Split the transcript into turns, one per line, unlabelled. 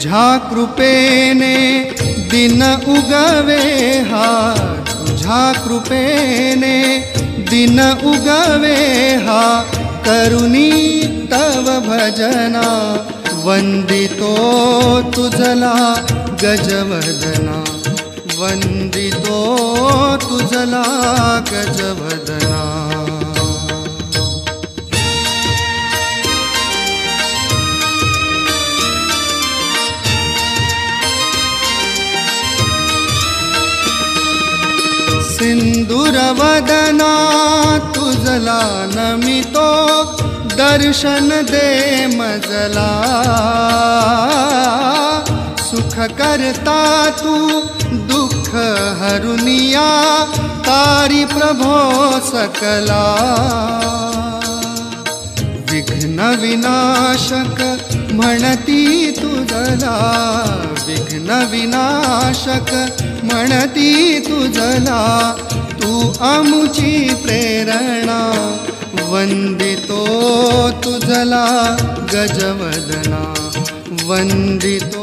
तुझ्या कृपेने दिन उगवे हा, तुझ्या कृपेने दिन उगवे हा, करुणी तव भजना, वंदितो तुझला गजवदना, वंदितो तुझला गजवदना। सिंदूरवदना तुझला नमितो, दर्शन दे मजला, सुख करता तू दुःख हरुनिया, तारी प्रभो सकला। विघ्न विनाशक म्हणती तुझला, विघ्न विनाशक म्हणती तुझला, तू आमुची प्रेरणा, वंदितो तुझला गजवदना, वंदितो